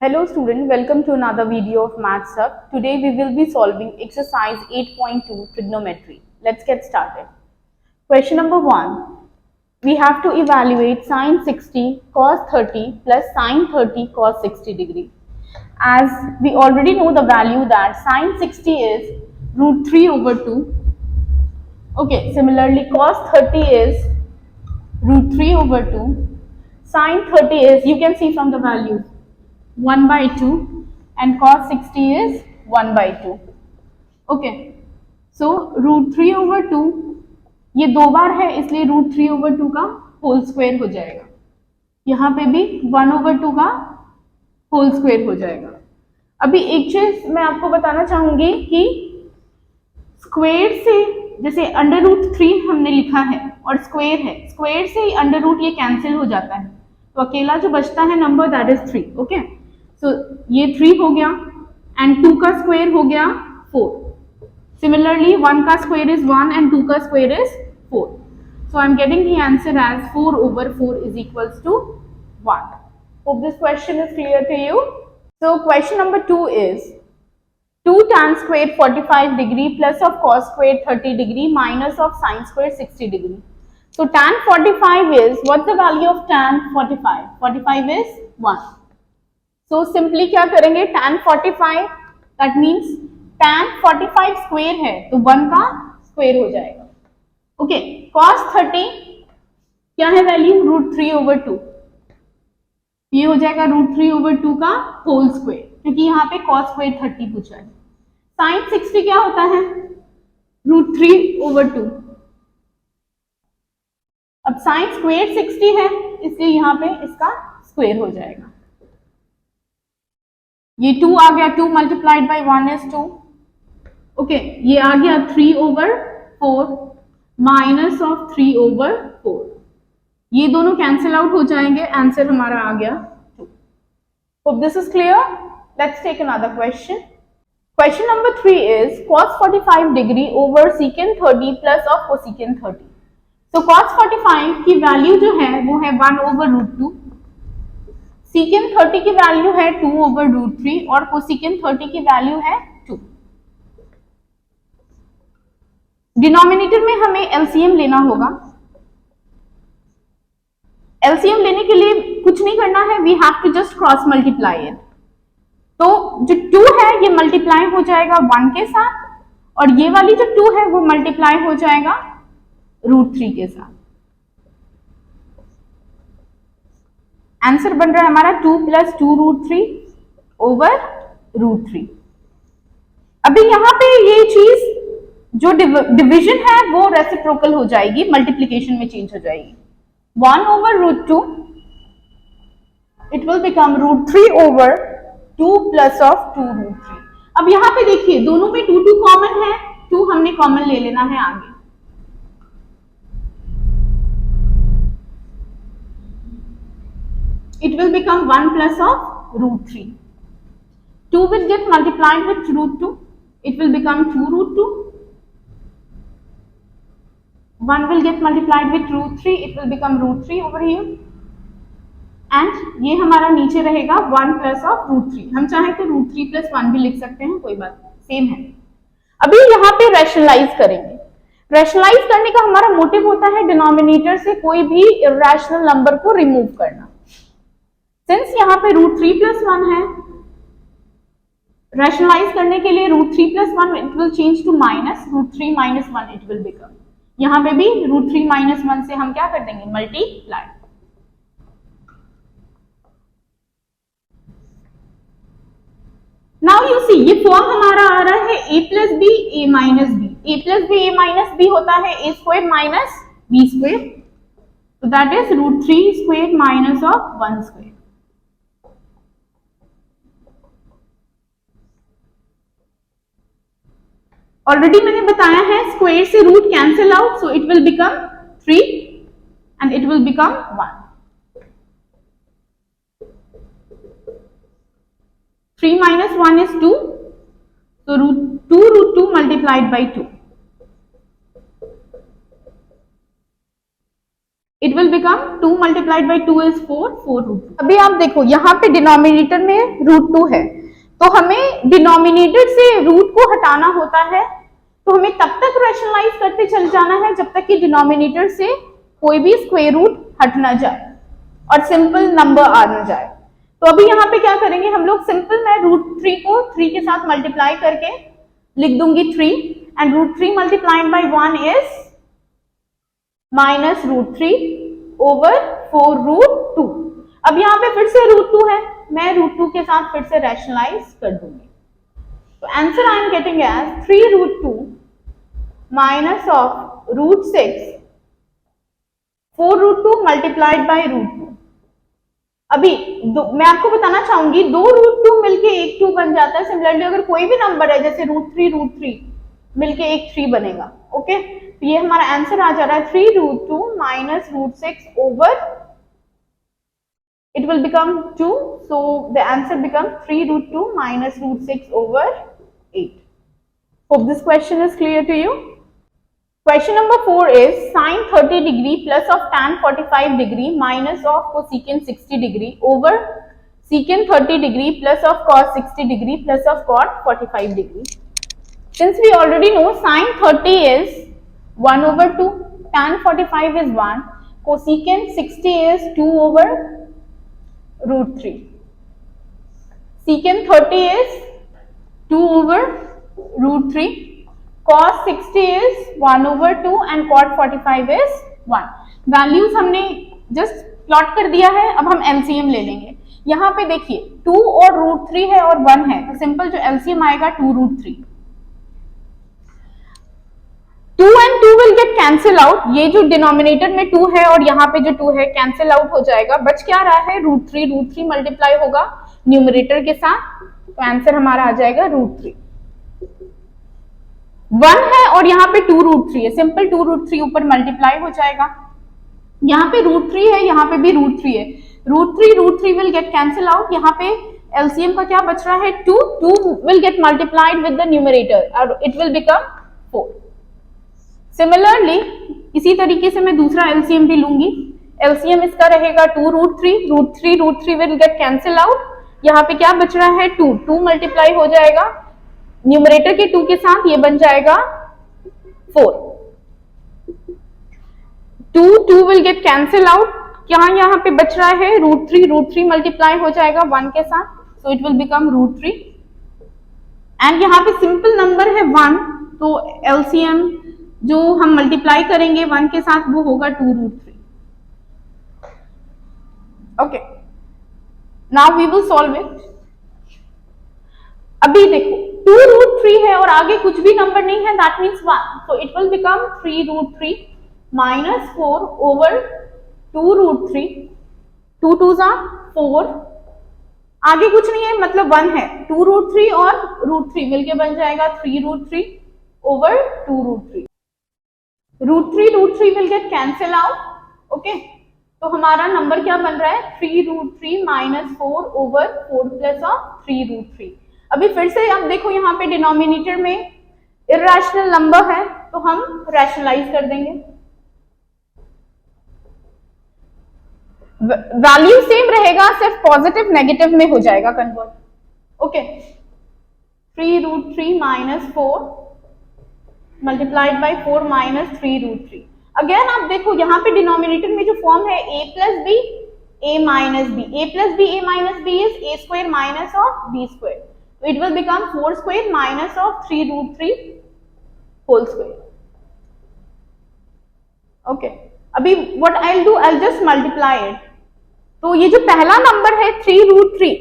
Hello student, welcome to another video of Maths Hub. Today we will be solving exercise 8.2 trigonometry. Let's get started. Question number 1. We have to evaluate sine 60 cos 30 plus sine 30 cos 60 degree. As we already know the value that sine 60 is root 3 over 2. Okay, similarly cos 30 is root 3 over 2. Sine 30 is, you can see from the values, 1 by 2 and cos 60 is 1 by 2. Okay, so root 3 over 2 ये दो बार है इसलिए root 3 over 2 का whole square हो जाएगा. यहाँ पे भी 1 over 2 का होल स्क्वायर हो जाएगा. अभी एक चीज मैं आपको बताना चाहूंगी कि स्क्वायर से जैसे अंडर रूट 3 हमने लिखा है और स्क्वायर है, स्क्वायर से अंडर रूट ये कैंसिल हो जाता है तो अकेला जो बचता है नंबर दैट इज 3. ओके, सो ये 3 हो गया एंड 2 का स्क्वायर हो गया 4. सिमिलरली 1 का स्क्वायर इज 1 एंड 2 का square is 4. So I am getting the answer as 4 over 4 is equals to 1. Hope this question is clear to you. So question number 2 is 2 tan square 45 degree plus of cos square 30 degree minus of sin square 60 degree. So tan 45 is, what's the value of tan 45? 45 is 1. So simply क्या करेंगे, tan 45 that means tan 45 square है तो 1 का square हो जाएगा. Okay, cos 30 क्या है value, root 3 over 2. ये हो जाएगा रूट 3 over 2 का होल स्क्वायर क्योंकि यहाँ पे cos स्क्वायर 30 पूछा है. sin 60 क्या होता है, रूट 3 over 2. अब sin स्क्वायर 60 है इसलिए यहाँ पे इसका स्क्वायर हो जाएगा. ये 2 आ गया, 2 मल्टीप्लाइड बाई 1 is 2. ओके, ये आ गया 3 over 4 माइनस ऑफ 3 over 4. ये दोनों कैंसिल आउट हो जाएंगे, आंसर हमारा आ गया 2. Hope this is clear. Let's take another question. Question number 3 is cos 45 degree over secant 30 plus of cosecant 30. So cos 45 की वैल्यू जो है वो है 1 over root 2. secant 30 की वैल्यू है 2 over root 3 और cosecant 30 की वैल्यू है 2. डिनोमिनेटर में हमें एलसीएम लेना होगा. एलसीएम लेने के लिए कुछ नहीं करना है, we have to just cross multiply it. तो जो 2 है ये मल्टीप्लाई हो जाएगा 1 के साथ और ये वाली जो 2 है वो मल्टीप्लाई हो जाएगा रूट 3 के साथ. आंसर बन रहा है हमारा 2 plus 2 root 3 over root 3. अभी यहाँ पे ये चीज जो डिवीजन है वो रेसिप्रोकल हो जाएगी, मल्टीप्लीकेशन में चेंज हो जाएगी. 1 over root 2 it will become root 3 over 2 plus of 2 root 3. अब यहाँ पे देखिए दोनों में 2 कॉमन है, 2 हमने कॉमन ले लेना है आगे. It will become 1 plus of root 3. 2 will get multiplied with root 2. It will become 2 root 2. 1 will get multiplied with root 3. It will become root 3 over here. And ये हमारा नीचे रहेगा 1 plus of root 3. हम चाहें तो root 3 plus 1 भी लिख सकते हैं, कोई बात नहीं, सेम है. अभी यहाँ पे रैशनलाइज करेंगे. रैशनलाइज करने का हमारा मोटिव होता है डिनोमिनेटर से कोई भी इरेशनल नंबर को रिमूव करना. सिंस यहाँ पे रूट 3 plus 1 है, रैशनलाइज करने के लिए root 3 plus 1 it will change to minus, root 3 minus 1 it will become. यहाँ पे भी रूट 3 minus 1 से हम क्या कर देंगे, मल्टीप्लाई. नाउ यू सी ये फॉर्म हमारा आ रहा है a plus b a minus b. a plus b a minus b होता है a square minus b square. So that is root 3 square minus of 1 square. Already मैंने बताया है square से root cancel out, so it will become 3 and it will become 1. 3 minus 1 is 2, so root 2 multiplied by 2. It will become 2 multiplied by 2 is 4, 4 root 2। अभी आप देखो यहाँ पे denominator में रूट 2 है, तो हमें डिनोमिनेटर से रूट को हटाना होता है, तो हमें तब तक रैशनलाइज करते चल जाना है जब तक कि डिनोमिनेटर से कोई भी स्क्वायर रूट हट ना जाए और सिंपल नंबर आ ना जाए। तो अभी यहाँ पे क्या करेंगे हम लोग, सिंपल मैं रूट 3 को 3 के साथ मल्टीप्लाई करके लिख दूंगी 3, and root 3 multiplied by 1 is minus root 3 over 4 root 2। अब यहाँ पे फिर से रूट 2 है, मैं रूट 2 के साथ फिर से रैशनलाइज कर दूंगी। तो answer I am getting as 3 root 2 minus of root 6 4 root 2 multiplied by root 2। अभी मैं आपको बताना चाहूंगी, 2 रूट 2 मिलके एक 2 बन जाता है। सिमिलरली अगर कोई भी नंबर है जैसे रूट 3 मिलके एक 3 बनेगा। ओके, तो ये हमारा आंसर आ जा रहा है 3 root 2 minus root 6 over, it will become 2, so the answer becomes 3 root 2 minus root 6 over 8. Hope this question is clear to you. Question number 4 is sin 30 degree plus of tan 45 degree minus of cosecant 60 degree over secant 30 degree plus of cos 60 degree plus of cot 45 degree. Since we already know sin 30 is 1 over 2, tan 45 is 1, cosecant 60 is 2 over root 3. Secant 30 is 2 over root 3. Cos 60 is 1 over 2 and cot 45 is 1. Values हमने just plot कर दिया है, अब हम LCM ले लेंगे। यहाँ पे देखिए 2 और रूट 3 है और 1 है, तो सिंपल जो एलसीएम आएगा 2 root 3। 2 and 2 will get cancel out, ये जो डिनोमिनेटर में 2 है और यहाँ पे जो 2 है कैंसिल आउट हो जाएगा, बच क्या रहा है रूट 3 मल्टीप्लाई होगा न्यूमरेटर के साथ, तो आंसर हमारा आ जाएगा रूट 3। 1 है और यहाँ पे 2 रूट 3 है, सिंपल 2 रूट 3 ऊपर मल्टीप्लाई हो जाएगा। यहाँ पे रूट 3 है, यहाँ पे भी रूट 3 है, root 3 will get cancel out. यहाँ पे एलसीएम का क्या बच रहा है 2 will get multiplied with the numerator और इट विल बिकम 4। सिमिलरली इसी तरीके से मैं दूसरा एलसीएम भी लूंगी। एलसीएम इसका रहेगा 2 root 3 will get cancel out. यहाँ पे क्या बच रहा है 2 मल्टीप्लाई हो जाएगा न्यूमरेटर के 2 के साथ, ये बन जाएगा 4। 2 विल गेट कैंसिल आउट, यहाँ पे बच रहा है रूट 3 मल्टीप्लाई हो जाएगा 1 के साथ, so it will become root 3। And यहाँ पे सिंपल नंबर है 1, तो एलसीएम जो हम मल्टीप्लाई करेंगे 1 के साथ वो होगा 2 root 3। Okay, now we will solve it. अभी देखो 2 रूट 3 है और आगे कुछ भी नंबर नहीं है, that means 1, so it will become 3 root 3 minus 4 over 2 root 3, 2 2s are 4, आगे कुछ नहीं है मतलब 1 है, 2 root 3 और root 3 मिलके बन जाएगा 3 root 3 over 2 root 3. root 3 will get cancel out. Okay, तो हमारा नंबर क्या बन रहा है 3 root 3 minus 4 over 4 plus of 3 root 3. अभी फिर से आप देखो यहाँ पे डिनोमिनेटर में इर्रेशनल नंबर है तो हम रैशनलाइज कर देंगे, वैल्यू सेम रहेगा, सिर्फ पॉजिटिव नेगेटिव में हो जाएगा convert. Okay, 3 root 3 minus 4 multiplied by 4 minus 3 root 3। Again आप देखो यहाँ पे डिनोमिनेटर में जो फॉर्म है a plus B a minus B, a plus B a minus B is a square minus of b square, तो it will become 4 square minus of 3 root 3 whole square. Okay, अभी what I will do, I will just multiply it. तो ये जो पहला number है 3 root 3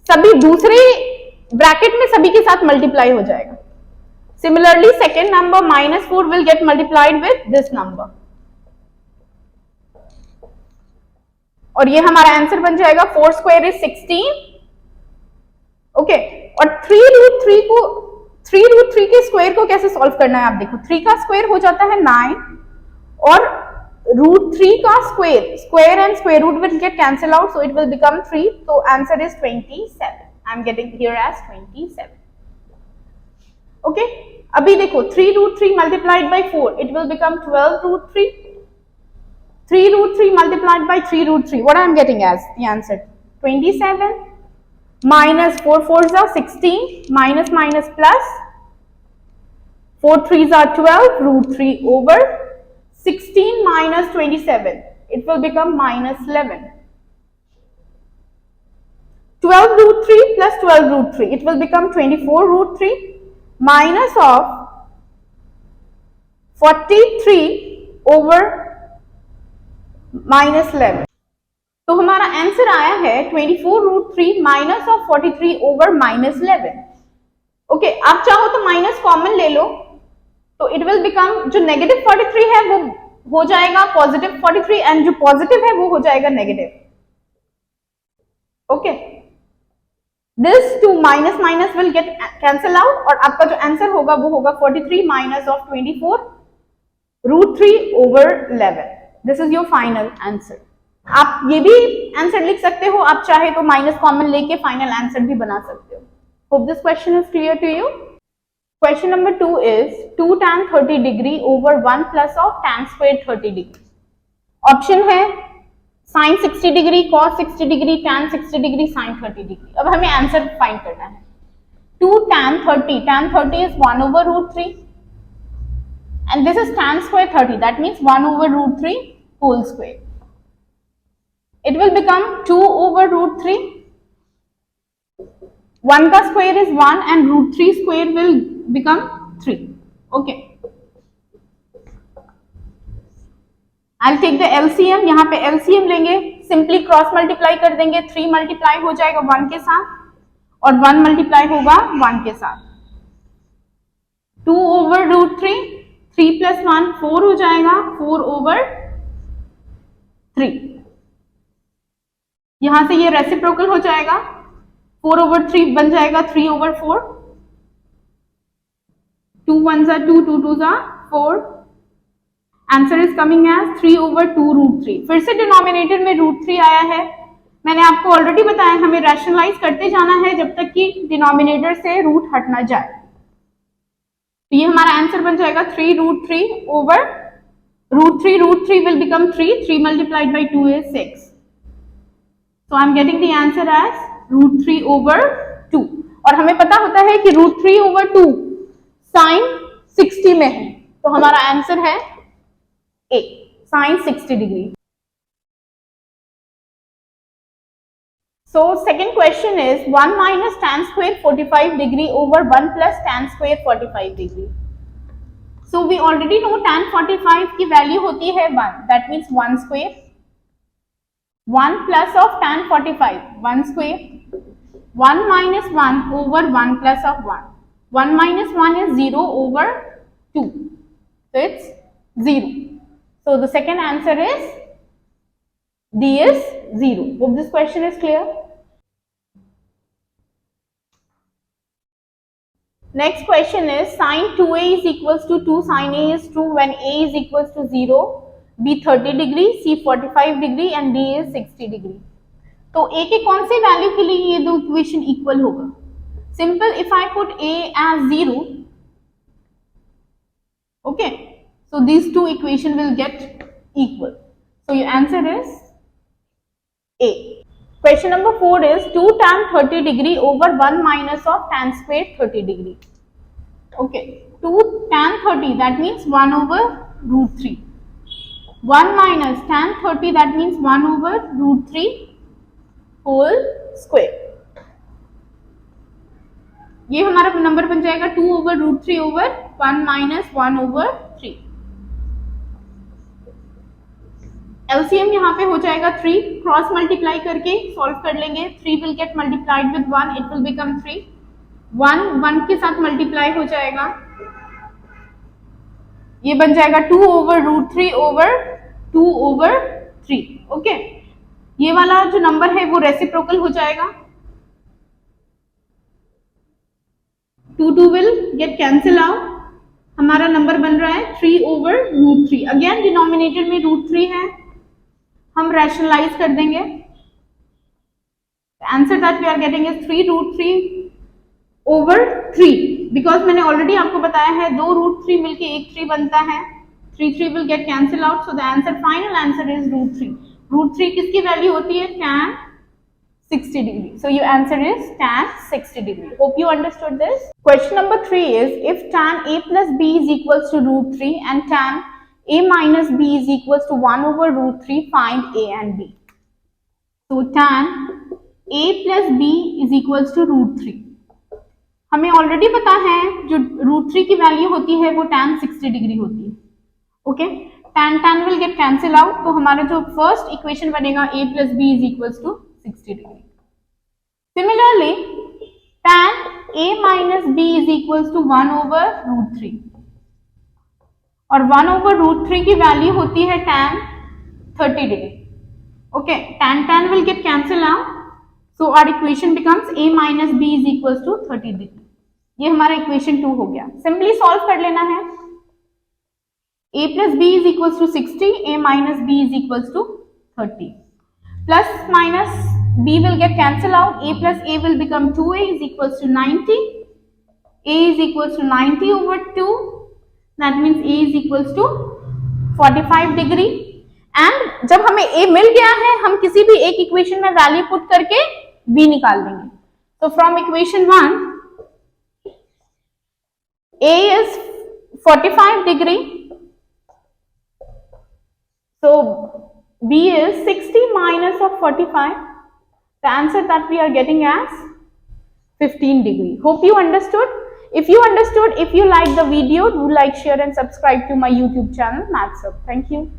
सभी दूसरे bracket में सभी के साथ मल्टीप्लाई हो जाएगा। Similarly, second number minus 4 will get multiplied with this number. और ये हमारा आंसर बन जाएगा 4 स्क्वायर इज 16। ओके, और 3 रूट 3 के स्क्वायर को कैसे सॉल्व करना है आप देखो, 3 का स्क्वायर हो जाता है 9 और रूट 3 का square and square root will get cancel out, so it will become 3, तो answer is 27। I am getting here as 27। Okay, अभी देखो 3 root 3 multiplied by 4 it will become 12 root 3 3 root 3 multiplied by 3 root 3. What I am getting as the answer? 27 minus 4 4s are 16, minus minus plus 4 3s are 12, root 3 over 16 minus 27. It will become minus 11. 12 root 3 plus 12 root 3. It will become 24 root 3 minus of 43 over minus 11. तो हमारा answer आया है 24 root 3 माइनस ऑफ 43 over minus 11. Okay, आप चाहो तो minus common ले लो, तो इट विल बिकम, जो नेगेटिव 43 है वो हो जाएगा पॉजिटिव 43 एंड जो पॉजिटिव है वो हो जाएगा negative. Okay, this two minus minus will get cancel out और आपका जो आंसर होगा वो होगा 43 minus of 24 root 3 over 11. This is your final answer. आप ये भी आंसर लिख सकते हो, आप चाहे तो माइनस कॉमन लेके फाइनल आंसर भी बना सकते हो. Hope this question is clear to you. Question number 2 is 2 tan 30 degree over 1 plus of tan squared 30 degree. Option है sin 60 degree, cos 60 degree, tan 60 degree, sin 30 degree. अब हमें answer find करना है. 2 tan 30 is 1 over root 3 and this is tan square 30, that means 1 over root 3 whole square. It will become 2 over root 3. 1 का square is 1 and root 3 square will become 3. Okay. I'll take the LCM. यहाँ पे LCM लेंगे, simply cross multiply कर देंगे. 3 multiply हो जाएगा 1 के साथ और 1 मल्टीप्लाई होगा 1 के साथ. 2 ओवर रूट 3, 3 प्लस 1 4 हो जाएगा, 4 ओवर 3. यहां से ये रेसिप्रोकल हो जाएगा, 4 ओवर 3 बन जाएगा 3 over 4. 2 1s are 2, 2 2s are 4. Answer is coming as 3 over 2 root 3. फिर से डिनोमिनेटर में रूट 3 आया है. मैंने आपको ऑलरेडी बताया हमें रैशनलाइज करते जाना है जब तक कि डिनोमिनेटर से रूट हट ना जाए. तो ये हमारा आंसर बन जाएगा 3 रूट 3 ओवर रूट 3. रूट 3 विल become 3. 3 multiplied by 2 is 6. So I am getting the answer as root 3 over 2. और हमें पता होता है कि रूट 3 ओवर 2 साइन 60 में है, तो हमारा आंसर है A, sine 60 degree. So second question is 1 minus tan square 45 degree over 1 plus tan square 45 degree. So we already know tan 45 की वैल्यू होती है 1, that means 1 square. 1 plus of tan 45, 1 square. 1 minus 1 over 1 plus of 1. 1 minus 1 is 0 over 2. So it's 0. So the second answer is D is 0. Hope this question is clear. Next question is sin 2a is equals to 2 sin a is true when a is equals to 0, b 30 degree, c 45 degree and d is 60 degree. तो a के कौन से value के लिए ये दो equation equal होगा? Simple, if I put a as 0, okay, so these two equation will get equal. So your answer is A. Question number 4 is 2 tan 30 degree over 1 minus of tan square 30 degree. Okay, 2 tan 30 that means 1 over root 3. 1 minus tan 30 that means 1 over root 3 whole square. ये हमारा number बन जाएगा 2 over root 3 over 1 minus 1 over 3. LCM यहाँ पे हो जाएगा 3, cross multiply करके solve कर लेंगे. 3 will get multiplied with 1, it will become 3. 1 1 के साथ मल्टीप्लाई हो जाएगा, ये बन जाएगा 2 over root 3 over 2 over 3. Okay, ये वाला जो नंबर है वो रेसिप्रोकल हो जाएगा. 2 2 विल गेट कैंसिल आउट. हमारा नंबर बन रहा है 3 ओवर रूट 3. अगेन डिनोमिनेटर में रूट 3 है, हम रैशनलाइज कर देंगे. Answer that we are getting is 3 root 3 over 3. Because मैंने ऑलरेडी आपको बताया है 2 रूट 3 मिलके एक 3 बनता है, 3 will get cancel out, so the answer, final answer is root 3. Root 3 किसकी वैल्यू होती है? tan 60 degree. So your answer is tan 60 degree. Hope you understood this. Question number 3 is, if tan a plus b is equals to root 3 and tan a minus b is equals to 1 over root 3, find a and b. So tan a plus b is equals to root 3. हमें already पता है जो root 3 की value होती है वो tan 60 degree होती है. Okay, tan will get cancel out, तो हमारा जो फर्स्ट इक्वेशन बनेगा a plus b is equals to 60 degree. Similarly, tan a minus b is equals to 1 over root 3, और 1 over root 3 की वैल्यू होती है tan 30 degree. Okay, tan will get cancel out, so our equation becomes a minus b is equals to 30 degree. ये हमारा equation 2 हो गया. Simply solve कर लेना है. a plus b is equals to 60, a minus b is equals to 30. Plus minus b will get cancel out, a plus a will become 2a is equals to 90. a is equals to 90 over 2, that means a is equals to 45 degree. And जब हमें a मिल गया है, हम किसी भी एक equation में value put करके b निकाल देंगे. तो from equation 1, a is 45 degree, so b is 60 minus of 45. The answer that we are getting as 15 degree. Hope you understood. If you understood, if you like the video, do like, share and subscribe to my YouTube channel Maths Hub. Thank you.